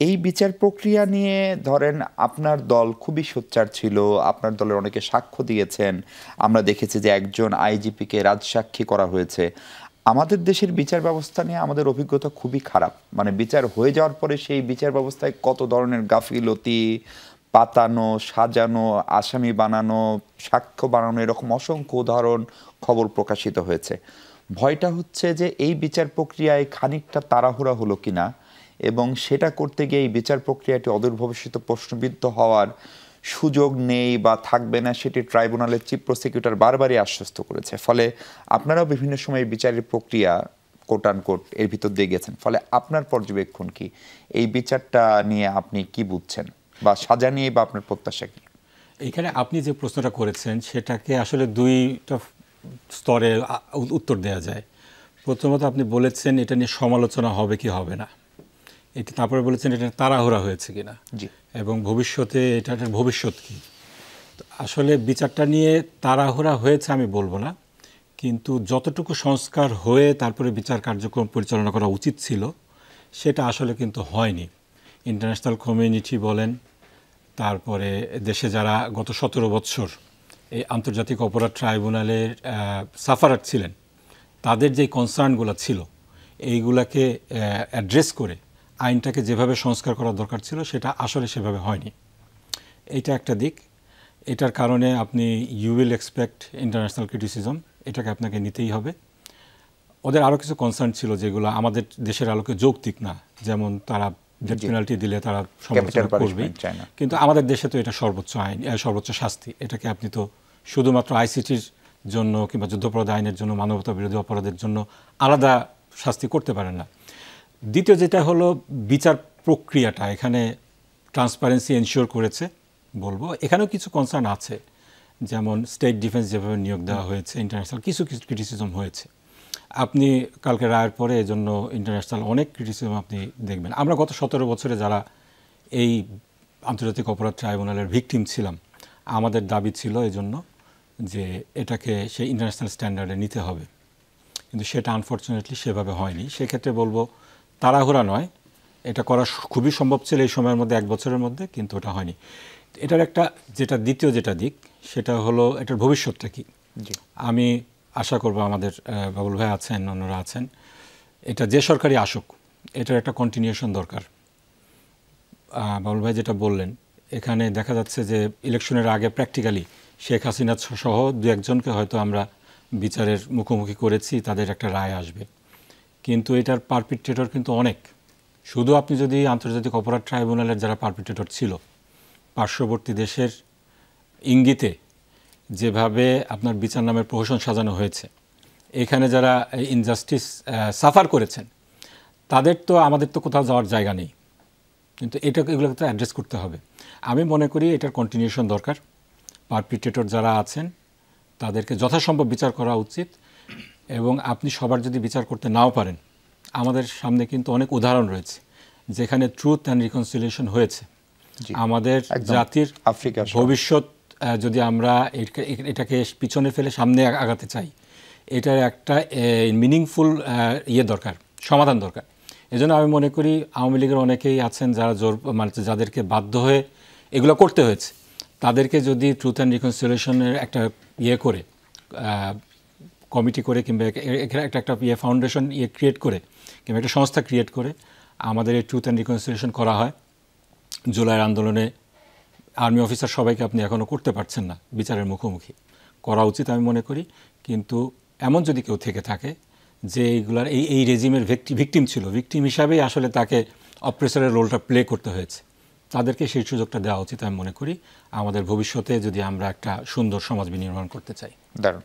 এই বিচার প্রক্রিয়া নিয়ে ধরেন আপনার দল খুবই সোচ্চার ছিল, আপনার দলের অনেকে সাক্ষ্য দিয়েছেন, আমরা দেখেছি যে একজন আইজিপিকে রাজসাক্ষী করা হয়েছে। আমাদের দেশের বিচার ব্যবস্থা নিয়ে আমাদের অভিজ্ঞতা খুবই খারাপ। মানে বিচার হয়ে যাওয়ার পরে সেই বিচার ব্যবস্থায় কত ধরনের গাফিলতি, পাতানো, সাজানো, আসামি বানানো, সাক্ষ্য বানানো, এরকম অসংখ্য উদাহরণ খবর প্রকাশিত হয়েছে। ভয়টা হচ্ছে যে এই বিচার প্রক্রিয়ায় খানিকটা তাড়াহুড়া হলো কিনা, এবং সেটা করতে গিয়ে এই বিচার প্রক্রিয়াটি অদূর ভবিষ্যতে প্রশ্নবিদ্ধ হওয়ার সুযোগ নেই বা থাকবে না, সেটি ট্রাইব্যুনালের চিফ প্রসিকিউটর বারবারই আশ্বস্ত করেছে। ফলে আপনারাও বিভিন্ন সময় বিচারের প্রক্রিয়া কোট আন কোট এর ভিতর দিয়ে গেছেন। ফলে আপনার পর্যবেক্ষণ কি, এই বিচারটা নিয়ে আপনি কি বুঝছেন, বা সাজা নিয়ে বা আপনার প্রত্যাশা কি? এখানে আপনি যে প্রশ্নটা করেছেন সেটাকে আসলে দুইটা স্তরে উত্তর দেওয়া যায়। প্রথমত আপনি বলেছেন এটা নিয়ে সমালোচনা হবে কি হবে না, এটি তারপরে বলেছেন এটা তাড়াহুড়া হয়েছে কিনা, জি। এবং ভবিষ্যতে এটার ভবিষ্যৎ কি। আসলে বিচারটা নিয়ে তাড়াহুড়া হয়েছে আমি বলবো না, কিন্তু যতটুকু সংস্কার হয়ে তারপরে বিচার কার্যক্রম পরিচালনা করা উচিত ছিল সেটা আসলে কিন্তু হয়নি। ইন্টারন্যাশনাল কমিউনিটি বলেন, তারপরে দেশে যারা গত 17 বছর এই আন্তর্জাতিক অপরাধ ট্রাইব্যুনালের সাফারার ছিলেন, তাদের যে কনসার্নগুলো ছিল এইগুলাকে অ্যাড্রেস করে আইনটাকে যেভাবে সংস্কার করা দরকার ছিল সেটা আসলে সেভাবে হয়নি। এইটা একটা দিক। এটার কারণে আপনি you will expect international criticism, এটাকে আপনাকে নিতেই হবে। ওদের আরও কিছু কনসার্ন ছিল যেগুলো আমাদের দেশের আলোকে যৌক্তিক না, যেমন তারা ডেথ পেনাল্টি দিলে তারা সমালোচনা করবেই, কিন্তু আমাদের দেশে তো এটা সর্বোচ্চ আইন, সর্বোচ্চ শাস্তি। এটাকে আপনি তো শুধুমাত্র আইসিটির জন্য কিংবা যুদ্ধাপরাধ আইনের জন্য, মানবতা বিরোধী অপরাধের জন্য আলাদা শাস্তি করতে পারেন না। দ্বিতীয় যেটা হলো বিচার প্রক্রিয়াটা, এখানে ট্রান্সপারেন্সি এনশিওর করেছে বলবো। এখানেও কিছু কনসার্ন আছে, যেমন স্টেট ডিফেন্স যেভাবে নিয়োগ দেওয়া হয়েছে, ইন্টারন্যাশনাল কিছু কিছু ক্রিটিসিজম হয়েছে। আপনি কালকে রায়ের পরে এজন্য ইন্টারন্যাশনাল অনেক ক্রিটিসিজম আপনি দেখবেন। আমরা গত 17 বছরে যারা এই আন্তর্জাতিক অপরাধ ট্রাইব্যুনালের ভিকটিম ছিলাম, আমাদের দাবি ছিল এজন্য যে এটাকে সেই ইন্টারন্যাশনাল স্ট্যান্ডার্ডে নিতে হবে, কিন্তু সেটা আনফর্চুনেটলি সেভাবে হয়নি। সেক্ষেত্রে বলবো তাড়াহুড়া নয়, এটা করা খুবই সম্ভব ছিল এই সময়ের মধ্যে, 1 বছরের মধ্যে, কিন্তু ওটা হয়নি। এটার একটা দ্বিতীয় যেটা দিক সেটা হলো এটার ভবিষ্যৎটা কি। আমি আশা করব আমাদের বাবুল ভাই আছেন, অন্যরা আছেন, এটা যে সরকারি আসুক এটার একটা কন্টিনিউশন দরকার। বাবুল ভাই যেটা বললেন, এখানে দেখা যাচ্ছে যে ইলেকশনের আগে প্র্যাকটিক্যালি শেখ হাসিনা সহ 2-1জনকে হয়তো আমরা বিচারের মুখোমুখি করেছি, তাদের একটা রায় আসবে, কিন্তু এটার পারপিট্রেটর কিন্তু অনেক। শুধু আপনি যদি আন্তর্জাতিক অপরাধ ট্রাইব্যুনালের যারা পারপিট্রেটর ছিল, পার্শ্ববর্তী দেশের ইঙ্গিতে যেভাবে আপনার বিচার নামের প্রহসন সাজানো হয়েছে, এখানে যারা ইনজাস্টিস সাফার করেছেন তাদের তো, আমাদের তো কোথাও যাওয়ার জায়গা নেই, কিন্তু এগুলোকে তো অ্যাড্রেস করতে হবে। আমি মনে করি এটার কন্টিনিউশন দরকার। পারপিট্রেটর যারা আছেন তাদেরকে যথাসম্ভব বিচার করা উচিত, এবং আপনি সবার যদি বিচার করতে নাও পারেন, আমাদের সামনে কিন্তু অনেক উদাহরণ রয়েছে যেখানে ট্রুথ অ্যান্ড রিকনসিলিয়েশন হয়েছে। আমাদের জাতির ভবিষ্যৎ যদি আমরা এটাকে পিছনে ফেলে সামনে আগাতে চাই, এটার একটা মিনিংফুল দরকার, সমাধান দরকার। এজন্য আমি মনে করি আওয়ামী লীগের অনেকেই আছেন যারা মানে যাদেরকে বাধ্য হয়ে এগুলো করতে হয়েছে, তাদেরকে যদি ট্রুথ অ্যান্ড রিকনসিলিয়েশনের একটা করে কমিটি করে, কিংবা একটা ফাউন্ডেশন ক্রিয়েট করে, কিংবা একটা সংস্থা ক্রিয়েট করে আমাদের এই ট্রুথ অ্যান্ড রিকনসিলিয়েশন করা হয়। জুলাইয়ের আন্দোলনে আর্মি অফিসার সবাইকে আপনি এখনও করতে পারছেন না বিচারের মুখোমুখি, করা উচিত আমি মনে করি। কিন্তু এমন যদি কেউ থেকে থাকে যে এইগুলার এই রেজিমের ভিকটিম ছিল, ভিকটিম হিসাবেই আসলে তাকে অপ্রেসারের রোলটা প্লে করতে হয়েছে, তাদেরকে সেই সুযোগটা দেওয়া উচিত আমি মনে করি, আমাদের ভবিষ্যতে যদি আমরা একটা সুন্দর সমাজ বিনির্মাণ করতে চাই। দারুণ।